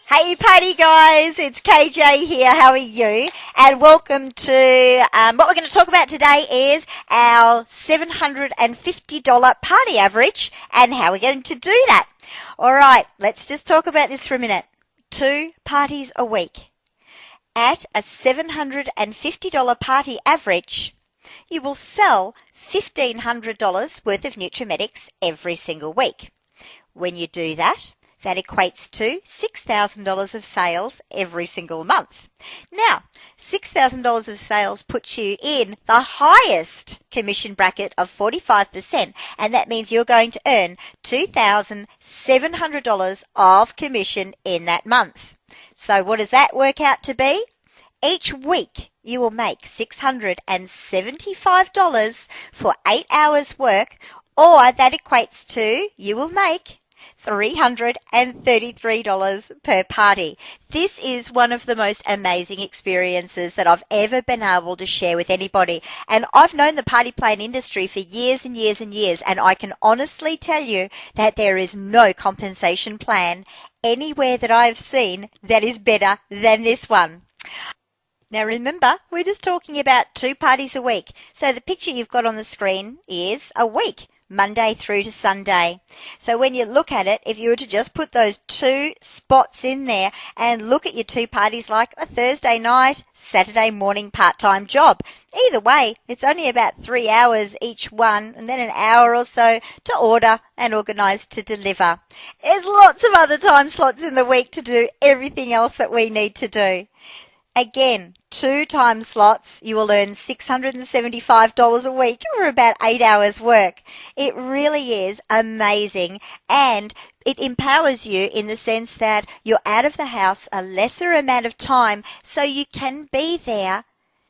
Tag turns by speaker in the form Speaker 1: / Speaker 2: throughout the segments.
Speaker 1: Hey party guys, it's KJ here, how are you? And welcome to, what we're going to talk about today is our $750 party average and how we're going to do that. Alright, let's just talk about this for a minute. 2 parties a week. At a $750 party average, you will sell $1,500 worth of Nutrimetics every single week. When you do that, that equates to $6,000 of sales every single month. Now, $6,000 of sales puts you in the highest commission bracket of 45%, and that means you're going to earn $2,700 of commission in that month. So what does that work out to be? Each week, you will make $675 for 8 hours work, or that equates to, you will make $333 per party. This is one of the most amazing experiences that I've ever been able to share with anybody. And I've known the party plan industry for years and years and years, and I can honestly tell you that there is no compensation plan anywhere that I've seen that is better than this one. Now remember, we're just talking about 2 parties a week. So the picture you've got on the screen is a week, Monday through to Sunday. So when you look at it, if you were to just put those 2 spots in there and look at your 2 parties like a Thursday night, Saturday morning part-time job. Either way, it's only about 3 hours each one, and then an hour or so to order and organise to deliver. There's lots of other time slots in the week to do everything else that we need to do. Again, 2 time slots, you will earn $675 a week for about 8 hours work. It really is amazing, and it empowers you in the sense that you're out of the house a lesser amount of time, so you can be there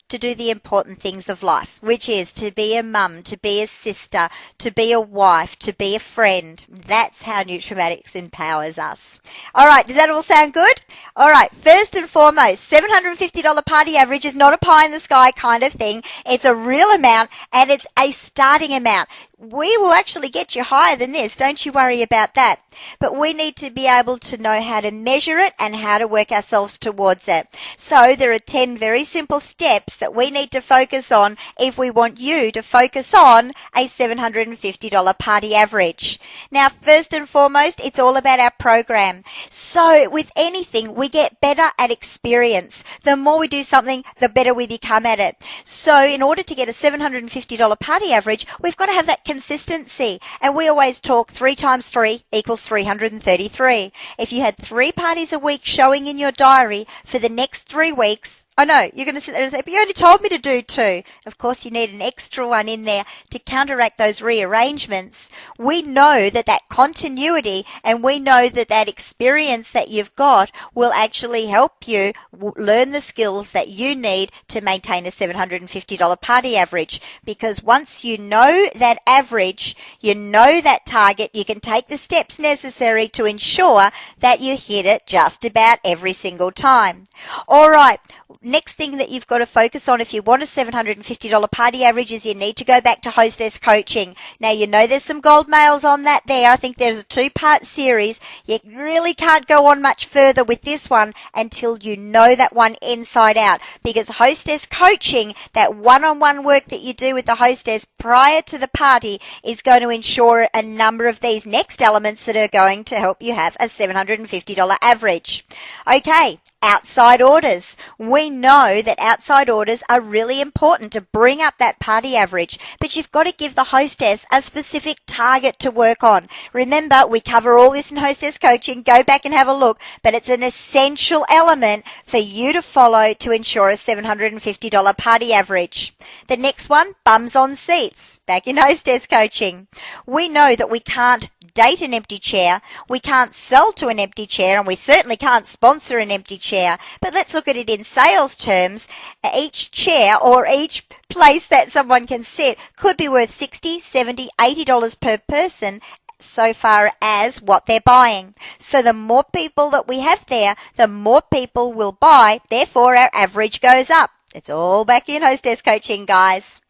Speaker 1: to do the important things of life, which is to be a mum, to be a sister, to be a wife, to be a friend. That's how Nutrimetics empowers us. All right, does that all sound good? All right, first and foremost, $750 party average is not a pie in the sky kind of thing. It's a real amount, and it's a starting amount. We will actually get you higher than this. Don't you worry about that. But we need to be able to know how to measure it and how to work ourselves towards it. So there are 10 very simple steps that we need to focus on if we want you to focus on a $750 party average. Now, first and foremost, it's all about our program. So with anything, we get better at experience. The more we do something, the better we become at it. So in order to get a $750 party average, we've got to have that consistency. And we always talk 3 times 3 equals 333. If you had 3 parties a week showing in your diary for the next 3 weeks, I know, you're going to sit there and say, but you only told me to do 2. Of course, you need an extra one in there to counteract those rearrangements. We know that that continuity, and we know that that experience that you've got will actually help you learn the skills that you need to maintain a $750 party average. Because once you know that average, you know that target, you can take the steps necessary to ensure that you hit it just about every single time. All right. Next thing that you've got to focus on if you want a $750 party average is you need to go back to hostess coaching. Now, you know there's some gold mails on that there. I think there's a 2-part series. You really can't go on much further with this one until you know that one inside out, because hostess coaching, that one-on-one work that you do with the hostess prior to the party, is going to ensure a number of these next elements that are going to help you have a $750 average. Okay. Outside orders. We know that outside orders are really important to bring up that party average, but you've got to give the hostess a specific target to work on. Remember, we cover all this in hostess coaching. Go back and have a look, but it's an essential element for you to follow to ensure a $750 party average. The next one, bums on seats. Back in hostess coaching. We know that we can't date an empty chair, we can't sell to an empty chair, and we certainly can't sponsor an empty chair. But let's look at it in sales terms. Each chair or each place that someone can sit could be worth $60, $70, $80 per person, so far as what they're buying. So the more people that we have there, the more people will buy, therefore our average goes up. It's all back in hostess coaching, guys.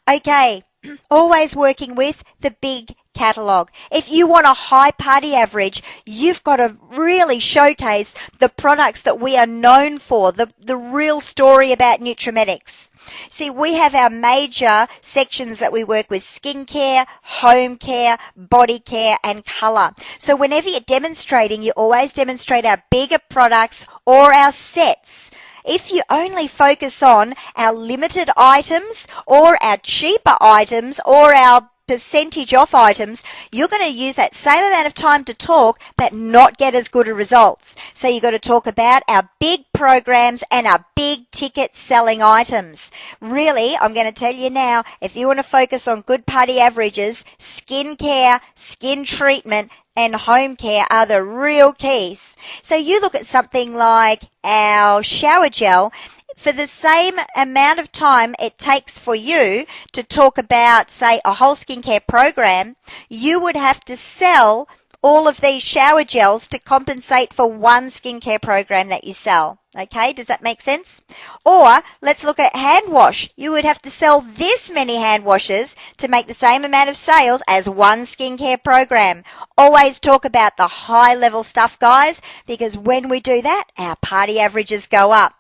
Speaker 1: Okay. Always working with the big catalogue. If you want a high party average, you've got to really showcase the products that we are known for, the real story about Nutrimetics. See, we have our major sections that we work with: skincare, home care, body care, and colour. So whenever you're demonstrating, you always demonstrate our bigger products or our sets. If you only focus on our limited items or our cheaper items or our percentage off items, you're going to use that same amount of time to talk but not get as good a results. So you've got to talk about our big programs and our big ticket selling items. Really, I'm going to tell you now, if you want to focus on good party averages, skincare, skin treatment, and home care are the real keys. So you look at something like our shower gel. For the same amount of time it takes for you to talk about, say, a whole skincare program, you would have to sell all of these shower gels to compensate for one skincare program that you sell. Okay, does that make sense? Or let's look at hand wash. You would have to sell this many hand washes to make the same amount of sales as one skincare program. Always talk about the high level stuff, guys, because when we do that, our party averages go up.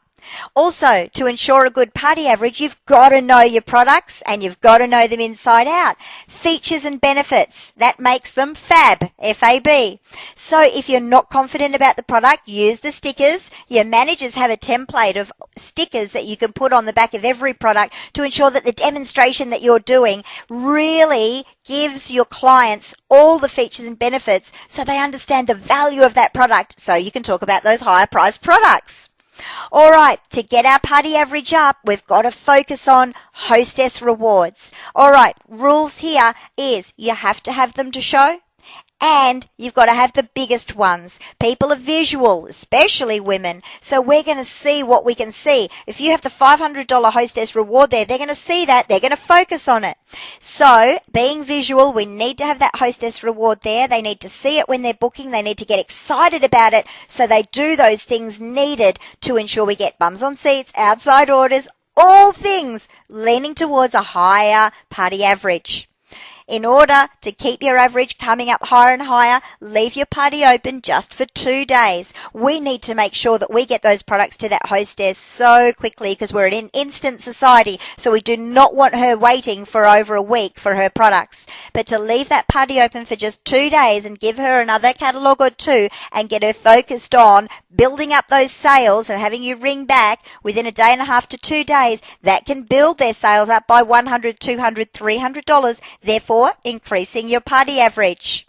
Speaker 1: Also, to ensure a good party average, you've got to know your products and you've got to know them inside out. Features and benefits, that makes them fab, F-A-B. So if you're not confident about the product, use the stickers. Your managers have a template of stickers that you can put on the back of every product to ensure that the demonstration that you're doing really gives your clients all the features and benefits so they understand the value of that product, so you can talk about those higher priced products. All right, to get our party average up, we've got to focus on hostess rewards. All right, rules here is you have to have them to show, and you've got to have the biggest ones. People are visual, especially women, so we're going to see what we can see. If you have the $500 hostess reward there, they're going to see that, they're going to focus on it. So, being visual, we need to have that hostess reward there. They need to see it when they're booking. They need to get excited about it, so they do those things needed to ensure we get bums on seats, outside orders, all things leaning towards a higher party average. In order to keep your average coming up higher and higher, leave your party open just for 2 days. We need to make sure that we get those products to that hostess so quickly because we're in an instant society, so we do not want her waiting for over a week for her products. But to leave that party open for just 2 days and give her another catalogue or two and get her focused on building up those sales and having you ring back within a day and a half to 2 days, that can build their sales up by $100, $200, $300, therefore increasing your party average.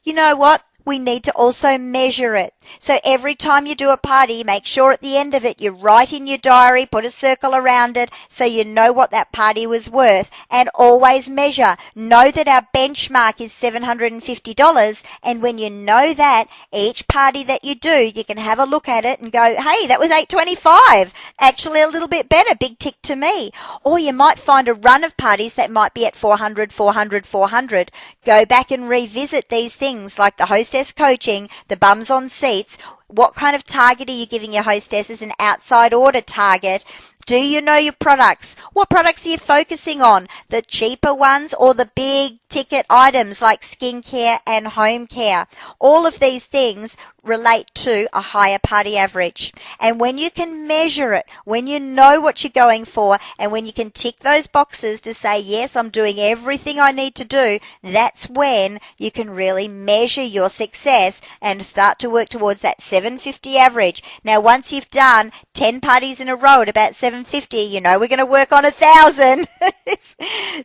Speaker 1: You know what? We need to also measure it. So every time you do a party, make sure at the end of it you write in your diary, put a circle around it so you know what that party was worth, and always measure. Know that our benchmark is $750, and when you know that, each party that you do, you can have a look at it and go, hey, that was $825. Actually a little bit better, big tick to me. Or you might find a run of parties that might be at $400, $400, $400. Go back and revisit these things like the hostess coaching, the bums on seats. What kind of target are you giving your hostess as an outside order target? Do you know your products? What products are you focusing on? The cheaper ones or the big ticket items like skincare and home care? All of these things relate to a higher party average. And when you can measure it, when you know what you're going for, and when you can tick those boxes to say, yes, I'm doing everything I need to do, that's when you can really measure your success and start to work towards that 750 average. Now, once you've done 10 parties in a row at about 750, you know we're going to work on 1,000.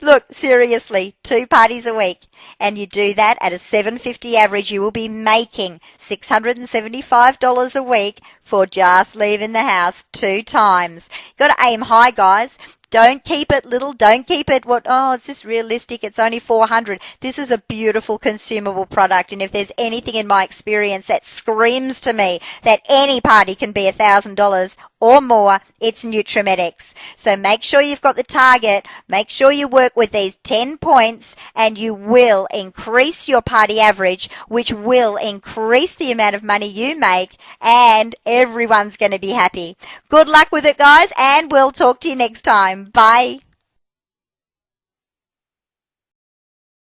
Speaker 1: Look, seriously, 2 parties a week, and you do that at a 750 average, you will be making $675 a week for just leaving the house 2 times. Got to aim high, guys. Don't keep it little. Don't keep it is this realistic? It's only $400. This is a beautiful consumable product. And if there's anything in my experience that screams to me that any party can be $1,000 or more, it's Nutrimetics. So make sure you've got the target. Make sure you work with these 10 points and you will increase your party average, which will increase the amount of money you make, and everyone's going to be happy. Good luck with it, guys, and we'll talk to you next time. Bye.